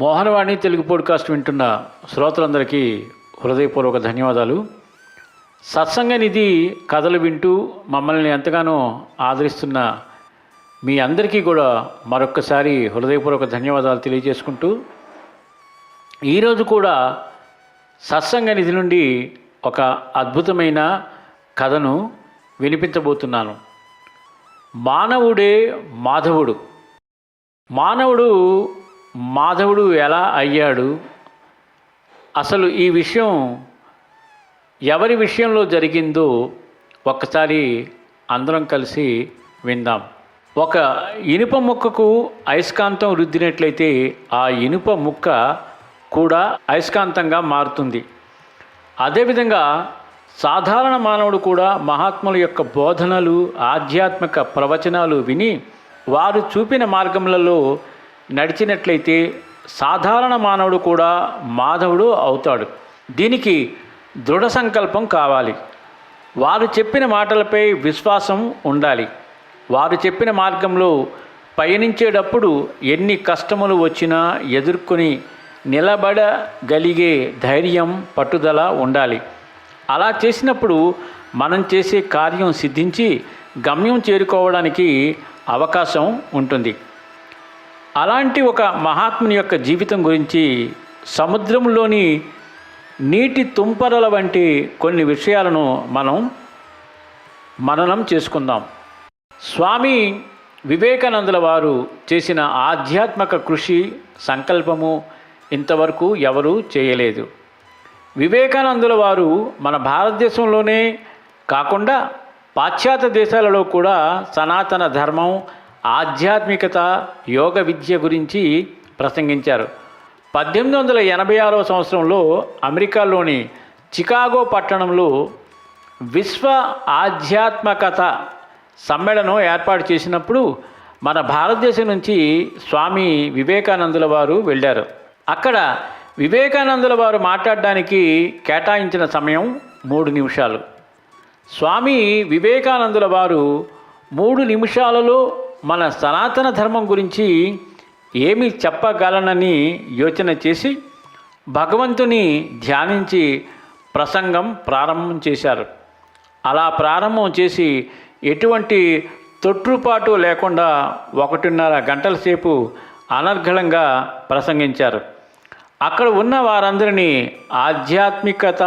Mohanavani Telugu podcast వింటున్న శ్రోతలందరికీ హృదయపూర్వక ధన్యవాదాలు. సత్సంగ నిధి కథలు వింటూ మమ్మల్ని ఎంతగానో ఆదరిస్తున్న మీ అందరికీ కూడా మరొక్కసారి హృదయపూర్వక ధన్యవాదాలు తెలియజేసుకుంటూ, ఈరోజు కూడా సత్సంగ నిధి నుండి ఒక అద్భుతమైన కథను వినిపించబోతున్నాను. మానవుడే మాధవుడు. మాధవుడు ఎలా అయ్యాడు, అసలు ఈ విషయం ఎవరి విషయంలో జరిగిందో ఒక్కసారి అందరం కలిసి విందాం. ఒక ఇనుప ముక్కకు అయస్కాంతం రుద్దినట్లయితే ఆ ఇనుప ముక్క కూడా అయస్కాంతంగా మారుతుంది. అదేవిధంగా సాధారణ మానవుడు కూడా మహాత్ముల యొక్క బోధనలు, ఆధ్యాత్మిక ప్రవచనాలు విని వారు చూపిన మార్గములలో నడిచినట్లయితే సాధారణ మానవుడు కూడా మాధవుడు అవుతాడు. దీనికి దృఢ సంకల్పం కావాలి. వారు చెప్పిన మాటలపై విశ్వాసం ఉండాలి. వారు చెప్పిన మార్గంలో పయనించేటప్పుడు ఎన్ని కష్టములు వచ్చినా ఎదుర్కొని నిలబడగలిగే ధైర్యం, పట్టుదల ఉండాలి. అలా చేసినప్పుడు మనం చేసే కార్యం సిద్ధించి గమ్యం చేరుకోవడానికి అవకాశం ఉంటుంది. అలాంటి ఒక మహాత్ముని యొక్క జీవితం గురించి సముద్రంలోని నీటి తుంపరల వంటి కొన్ని విషయాలను మనం మననం చేసుకుందాం. స్వామి వివేకానందుల వారు చేసిన ఆధ్యాత్మిక కృషి, సంకల్పము ఇంతవరకు ఎవరూ చేయలేదు. వివేకానందుల వారు మన భారతదేశంలోనే కాకుండా పాశ్చాత్య దేశాలలో కూడా సనాతన ధర్మం, ఆధ్యాత్మికత, యోగ విద్య గురించి ప్రసంగించారు. 1886 సంవత్సరంలో అమెరికాలోని చికాగో పట్టణంలో విశ్వ ఆధ్యాత్మికత సమ్మేళనం ఏర్పాటు చేసినప్పుడు మన భారతదేశం నుంచి స్వామి వివేకానందుల వారు వెళ్ళారు. అక్కడ వివేకానందుల వారు మాట్లాడడానికి కేటాయించిన సమయం 3 నిమిషాలు. స్వామి వివేకానందుల వారు 3 నిమిషాలలో మన సనాతన ధర్మం గురించి ఏమి చెప్పగలనని యోచన చేసి భగవంతుని ధ్యానించి ప్రసంగం ప్రారంభం చేశారు. అలా ప్రారంభం చేసి ఎటువంటి తొట్రుపాటు లేకుండా 1.5 గంటల సేపు అనర్గళంగా ప్రసంగించారు. అక్కడ ఉన్న వారందరినీ ఆధ్యాత్మికత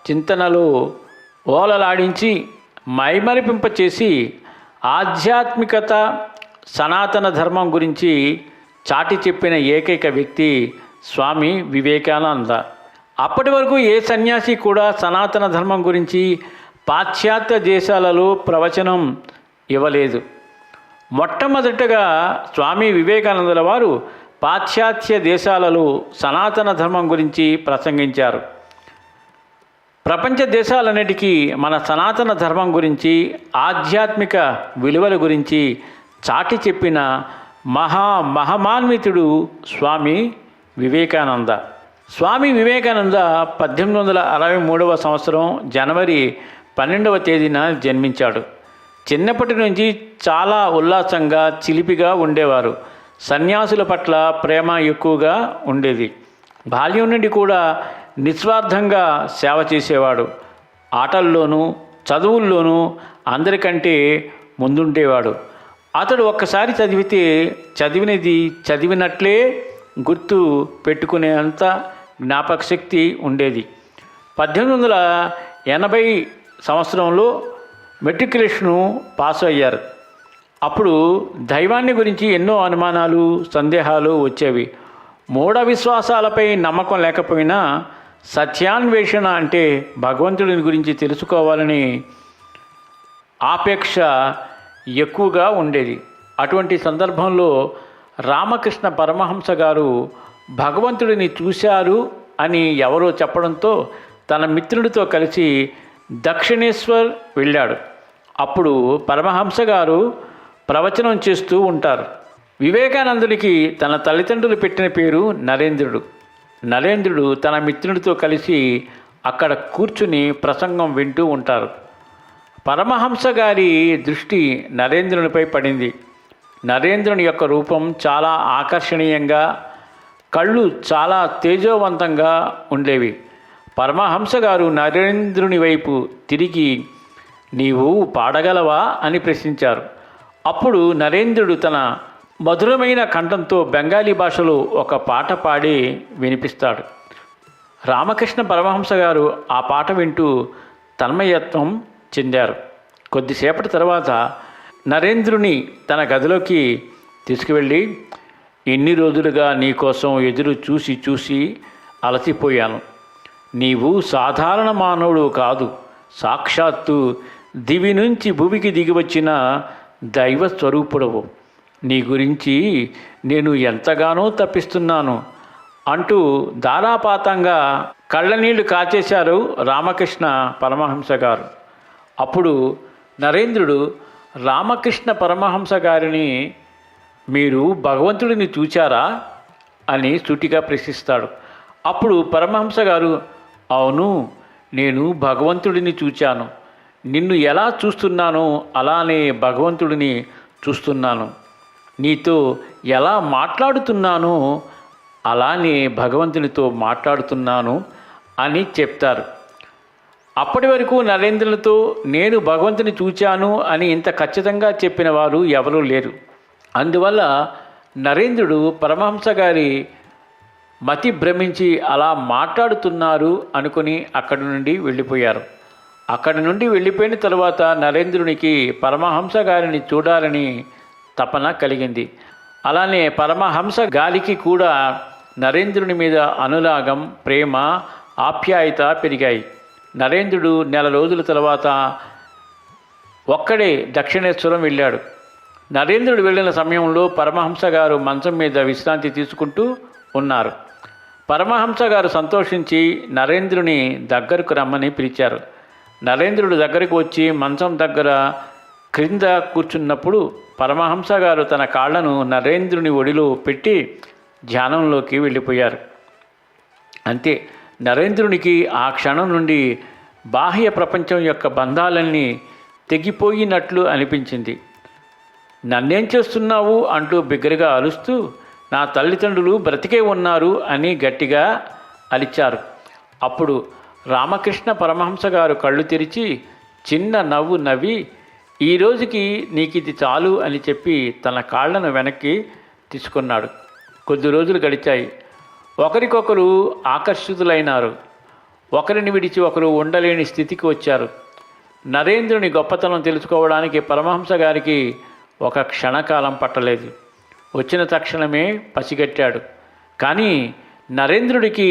చింతనలో ఓలలాడించి మైమరిపింపచేసి ఆధ్యాత్మికత, సనాతన ధర్మం గురించి చాటి చెప్పిన ఏకైక వ్యక్తి స్వామి వివేకానంద. అప్పటి వరకు ఏ సన్యాసి కూడా సనాతన ధర్మం గురించి పాశ్చాత్య దేశాలలో ప్రవచనం ఇవ్వలేదు. మొట్టమొదటగా స్వామి వివేకానందుల వారు పాశ్చాత్య దేశాలలో సనాతన ధర్మం గురించి ప్రసంగించారు. ప్రపంచ దేశాలన్నిటికీ మన సనాతన ధర్మం గురించి, ఆధ్యాత్మిక విలువల గురించి చాటి చెప్పిన మహమాన్వితుడు స్వామి వివేకానంద. స్వామి వివేకానంద 1863 సంవత్సరం జనవరి 12వ తేదీన జన్మించాడు. చిన్నప్పటి నుంచి చాలా ఉల్లాసంగా, చిలిపిగా ఉండేవారు. సన్యాసుల పట్ల ప్రేమ ఎక్కువగా ఉండేది. బాల్యం నుండి కూడా నిస్వార్థంగా సేవ చేసేవాడు. ఆటల్లోనూ చదువుల్లోనూ అందరికంటే ముందుండేవాడు. అతడు ఒక్కసారి చదివితే చదివినది చదివినట్లే గుర్తు పెట్టుకునేంత జ్ఞాపక శక్తి ఉండేది. 1880 సంవత్సరంలో మెట్రికులేషను పాస్ అయ్యారు. అప్పుడు దైవాన్ని గురించి ఎన్నో అనుమానాలు, సందేహాలు వచ్చేవి. మూఢ విశ్వాసాలపై నమ్మకం లేకపోయినా సత్యాన్వేషణ అంటే భగవంతుడిని గురించి తెలుసుకోవాలని ఆపేక్ష ఎక్కువగా ఉండేది. అటువంటి సందర్భంలో రామకృష్ణ పరమహంస గారు భగవంతుడిని చూశారు అని ఎవరో చెప్పడంతో తన మిత్రుడితో కలిసి దక్షిణేశ్వర్ వెళ్ళాడు. అప్పుడు పరమహంస గారు ప్రవచనం చేస్తూ ఉంటారు. వివేకానందునికి తన తల్లిదండ్రులు పెట్టిన పేరు నరేంద్రుడు. నరేంద్రుడు తన మిత్రుడితో కలిసి అక్కడ కూర్చుని ప్రసంగం వింటూ ఉంటారు. పరమహంస గారి దృష్టి నరేంద్రునిపై పడింది. నరేంద్రుని యొక్క రూపం చాలా ఆకర్షణీయంగా, కళ్ళు చాలా తేజోవంతంగా ఉండేవి. పరమహంస గారు నరేంద్రుని వైపు తిరిగి, నీవు పాడగలవా అని ప్రశ్నించారు. అప్పుడు నరేంద్రుడు తన మధురమైన కంఠంతో బెంగాలీ భాషలో ఒక పాట పాడి వినిపిస్తాడు. రామకృష్ణ పరమహంస గారు ఆ పాట వింటూ తన్మయత్వం చెందారు. కొద్దిసేపటి తర్వాత నరేంద్రుని తన గదిలోకి తీసుకువెళ్ళి, ఎన్ని రోజులుగా నీకోసం ఎదురు చూసి చూసి అలసిపోయాను. నీవు సాధారణ మానవుడు కాదు, సాక్షాత్తు దివి నుంచి భూమికి దిగివచ్చిన దైవ స్వరూపుడవు. నీ గురించి నేను ఎంతగానో తప్పిస్తున్నాను అంటూ ధారాపాతంగా కళ్ళనీళ్లు కాచేశారు రామకృష్ణ పరమహంస గారు. అప్పుడు నరేంద్రుడు రామకృష్ణ పరమహంస గారిని, మీరు భగవంతుడిని చూచారా అని సూటిగా ప్రశ్నిస్తాడు. అప్పుడు పరమహంస గారు, అవును, నేను భగవంతుడిని చూచాను. నిన్ను ఎలా చూస్తున్నానో అలానే భగవంతుడిని చూస్తున్నాను. నీతో ఎలా మాట్లాడుతున్నానో అలానే భగవంతునితో మాట్లాడుతున్నాను అని చెప్తారు. అప్పటి వరకు నరేంద్రునితో నేను భగవంతుని చూచాను అని ఇంత ఖచ్చితంగా చెప్పిన వారు ఎవరూ లేరు. అందువల్ల నరేంద్రుడు పరమహంస గారి మతి భ్రమించి అలా మాట్లాడుతున్నారు అనుకుని అక్కడి నుండి వెళ్ళిపోయారు. అక్కడి నుండి వెళ్ళిపోయిన తర్వాత నరేంద్రునికి పరమహంస గారిని చూడాలని తపన కలిగింది. అలానే పరమహంస గారికి కూడా నరేంద్రుని మీద అనురాగం, ప్రేమ, ఆప్యాయత పెరిగాయి. నరేంద్రుడు నెల రోజుల తర్వాత ఒక్కడే దక్షిణేశ్వరం వెళ్ళాడు. నరేంద్రుడు వెళ్ళిన సమయంలో పరమహంస గారు మంచం మీద విశ్రాంతి తీసుకుంటూ ఉన్నారు. పరమహంస గారు సంతోషించి నరేంద్రుని దగ్గరకు రమ్మని పిలిచారు. నరేంద్రుడు దగ్గరకు వచ్చి మంచం దగ్గర క్రింద కూర్చున్నప్పుడు పరమహంస గారు తన కాళ్లను నరేంద్రుని ఒడిలో పెట్టి ధ్యానంలోకి వెళ్ళిపోయారు. అంతే, నరేంద్రునికి ఆ క్షణం నుండి బాహ్య ప్రపంచం యొక్క బంధాలన్నీ తెగిపోయినట్లు అనిపించింది. నన్నేం చేస్తున్నావు అంటూ బిగ్గరగా అరుస్తూ, నా తల్లిదండ్రులు బ్రతికే ఉన్నారు అని గట్టిగా అరిచారు. అప్పుడు రామకృష్ణ పరమహంస గారు కళ్ళు తెరిచి చిన్న నవ్వు నవ్వి, ఈ రోజుకి నీకు ఇది చాలు అని చెప్పి తన కాళ్లను వెనక్కి తీసుకున్నాడు. కొద్ది రోజులు గడిచాయి. ఒకరికొకరు ఆకర్షితులైనారు. ఒకరిని విడిచి ఒకరు ఉండలేని స్థితికి వచ్చారు. నరేంద్రుని గొప్పతనం తెలుసుకోవడానికి పరమహంస గారికి ఒక క్షణకాలం పట్టలేదు. వచ్చిన తక్షణమే పసిగట్టాడు. కానీ నరేంద్రుడికి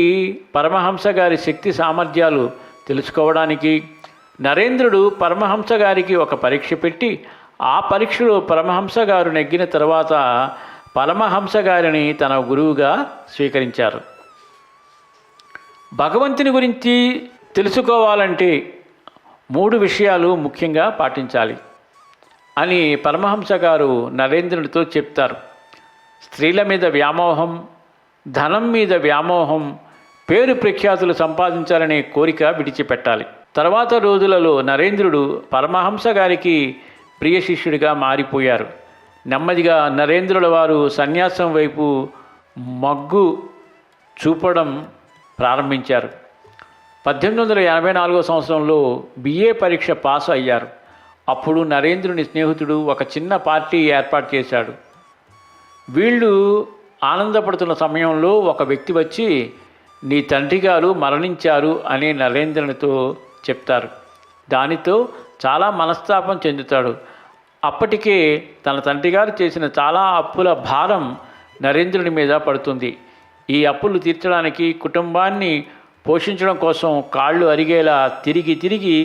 పరమహంస గారి శక్తి సామర్థ్యాలు తెలుసుకోవడానికి నరేంద్రుడు పరమహంస గారికి ఒక పరీక్ష పెట్టి ఆ పరీక్షలో పరమహంస గారు నెగ్గిన తర్వాత పరమహంస గారిని తన గురువుగా స్వీకరించారు. భగవంతుని గురించి తెలుసుకోవాలంటే 3 విషయాలు ముఖ్యంగా పాటించాలి అని పరమహంస గారు నరేంద్రుడితో చెప్తారు. స్త్రీల మీద వ్యామోహం, ధనం మీద వ్యామోహం, పేరు ప్రఖ్యాతులు సంపాదించాలనే కోరిక విడిచిపెట్టాలి. తర్వాత రోజులలో నరేంద్రుడు పరమహంస గారికి ప్రియ శిష్యుడిగా మారిపోయారు. నెమ్మదిగా నరేంద్రుల వారు సన్యాసం వైపు మగ్గు చూపడం ప్రారంభించారు. 1884 సంవత్సరంలో బిఏ పరీక్ష పాస్ అయ్యారు. అప్పుడు నరేంద్రుని స్నేహితుడు ఒక చిన్న పార్టీ ఏర్పాటు చేశాడు. వీళ్ళు ఆనందపడుతున్న సమయంలో ఒక వ్యక్తి వచ్చి, నీ తండ్రి గారు మరణించారు అని నరేంద్రునితో చెప్తారు. దానితో చాలా మనస్తాపం చెందుతాడు. అప్పటికే తన తండ్రి గారు చేసిన చాలా అప్పుల భారం నరేంద్రుని మీద పడుతుంది. ఈ అప్పులు తీర్చడానికి, కుటుంబాన్ని పోషించడం కోసం కాళ్ళు అరిగేలా తిరిగి తిరిగి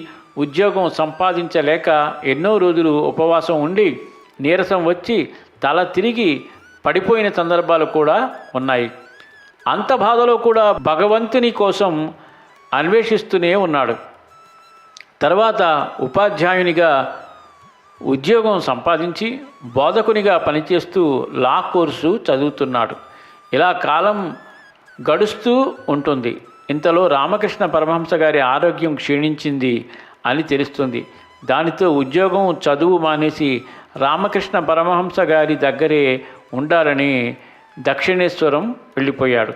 ఉద్యోగం సంపాదించలేక ఎన్నో రోజులు ఉపవాసం ఉండి నీరసం వచ్చి తల తిరిగి పడిపోయిన సందర్భాలు కూడా ఉన్నాయి. అంత బాధలో కూడా భగవంతుని కోసం అన్వేషిస్తూనే ఉన్నాడు. తర్వాత ఉపాధ్యాయునిగా ఉద్యోగం సంపాదించి బోధకునిగా పనిచేస్తూ లా కోర్సు చదువుతున్నాడు. ఇలా కాలం గడుస్తూ ఉంటుంది. ఇంతలో రామకృష్ణ పరమహంస గారి ఆరోగ్యం క్షీణించింది అని తెలుస్తుంది. దానితో ఉద్యోగం, చదువు మానేసి రామకృష్ణ పరమహంస గారి దగ్గరే ఉండాలని దక్షిణేశ్వరం వెళ్ళిపోయాడు.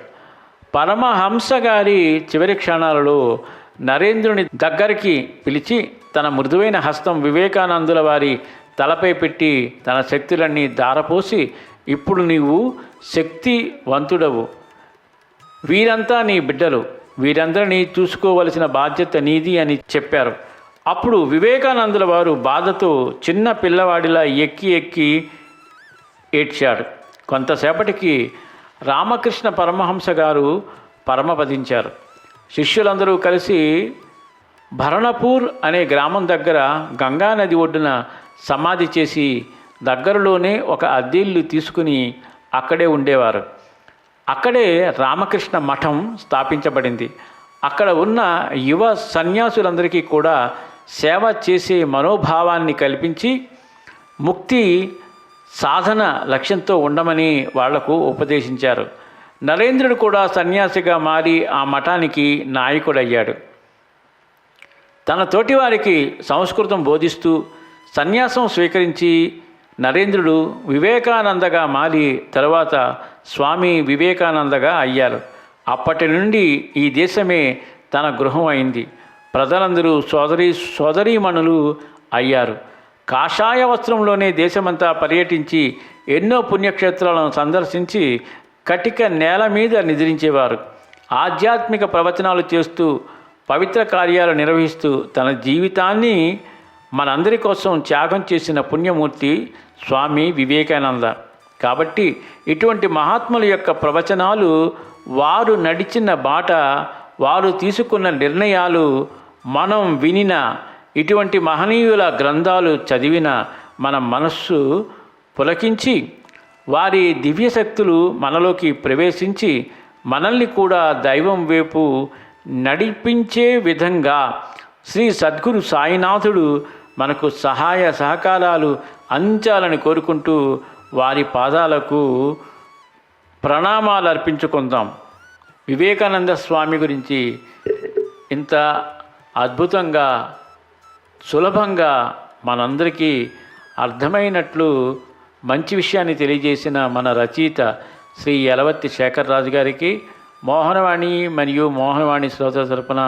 పరమహంస గారి చివరి క్షణాలలో నరేంద్రుని దగ్గరికి పిలిచి తన మృదువైన హస్తం వివేకానందుల వారి తలపై పెట్టి తన శక్తులన్నీ ధారపోసి, ఇప్పుడు నీవు శక్తివంతుడవు, వీరంతా నీ బిడ్డలు, వీరందరినీ చూసుకోవలసిన బాధ్యత నీది అని చెప్పారు. అప్పుడు వివేకానందుల వారు బాధతో చిన్న పిల్లవాడిలా ఎక్కి ఎక్కి ఏడ్చాడు. కొంతసేపటికి రామకృష్ణ పరమహంస గారు పరమపదించారు. శిష్యులందరూ కలిసి భరణపూర్ అనే గ్రామం దగ్గర గంగానది ఒడ్డున సమాధి చేసి దగ్గరలోనే ఒక అద్దెల్లు తీసుకుని అక్కడే ఉండేవారు. అక్కడే రామకృష్ణ మఠం స్థాపించబడింది. అక్కడ ఉన్న యువ సన్యాసులందరికీ కూడా సేవ చేసే మనోభావాన్ని కల్పించి ముక్తి సాధన లక్ష్యంతో ఉండమని వాళ్లకు ఉపదేశించారు. నరేంద్రుడు కూడా సన్యాసిగా మారి ఆ మఠానికి నాయకుడయ్యాడు. తన తోటివారికి సంస్కృతం బోధిస్తూ సన్యాసం స్వీకరించి నరేంద్రుడు వివేకానందగా మారి తరువాత స్వామి వివేకానందగా అయ్యారు. అప్పటి నుండి ఈ దేశమే తన గృహం అయింది. ప్రజలందరూ సోదరీమణులు అయ్యారు. కాషాయ వస్త్రంలోనే దేశమంతా పర్యటించి ఎన్నో పుణ్యక్షేత్రాలను సందర్శించి కటిక నేల మీద నిద్రించేవారు. ఆధ్యాత్మిక ప్రవచనాలు చేస్తూ పవిత్ర కార్యాలు నిర్వహిస్తూ తన జీవితాన్ని మనందరి కోసం త్యాగం చేసిన పుణ్యమూర్తి స్వామి వివేకానంద. కాబట్టి ఇటువంటి మహాత్ముల యొక్క ప్రవచనాలు, వారు నడిచిన బాట, వారు తీసుకున్న నిర్ణయాలు మనం వినిన, ఇటువంటి మహనీయుల గ్రంథాలు చదివిన మన మనస్సు పులకించి వారి దివ్యశక్తులు మనలోకి ప్రవేశించి మనల్ని కూడా దైవం వైపు నడిపించే విధంగా శ్రీ సద్గురు సాయినాథుడు మనకు సహాయ సహకారాలు అందించాలని కోరుకుంటూ వారి పాదాలకు ప్రణామాలు అర్పించుకుందాం. వివేకానంద స్వామి గురించి ఇంత అద్భుతంగా సులభంగా మనందరికీ అర్థమైనట్లు మంచి విషయాన్ని తెలియజేసిన మన రచయిత శ్రీ యలవత్తి శేఖర్ రాజు గారికి మోహనవాణి మరియు మోహనవాణి శ్రోతల తరపున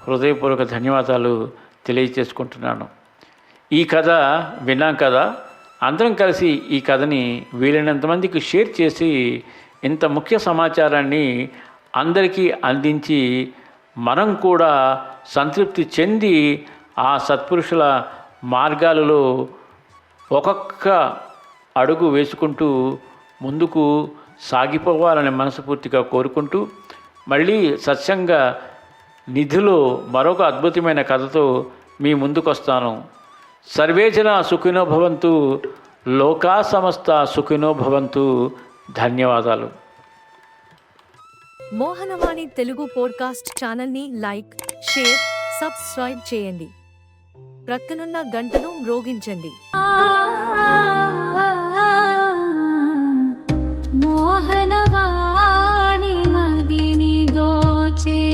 హృదయపూర్వక ధన్యవాదాలు తెలియజేసుకుంటున్నాను. ఈ కథ విన్నాం కదా, అందరం కలిసి ఈ కథని వీలైనంతమందికి షేర్ చేసి ఇంత ముఖ్య సమాచారాన్ని అందరికీ అందించి మనం కూడా సంతృప్తి చెంది ఆ సత్పురుషుల మార్గాలలో ఒక్కొక్క అడుగు వేసుకుంటూ ముందుకు సాగిపోవాలని మనస్ఫూర్తిగా కోరుకుంటూ మళ్ళీ సత్సంగ నిధిలో మరొక అద్భుతమైన కథతో మీ ముందుకు వస్తాను. సర్వే జనా సుఖినో భవంతు, లోకా సమస్త సుఖినో భవంతు. ధన్యవాదాలు. మోహనవాణి తెలుగు పోడ్కాస్ట్ ఛానల్ని లైక్, షేర్, సబ్స్క్రైబ్ చేయండి. ప్రక్కనున్న గంటను మ్రోగించండి. మోహనవాణి.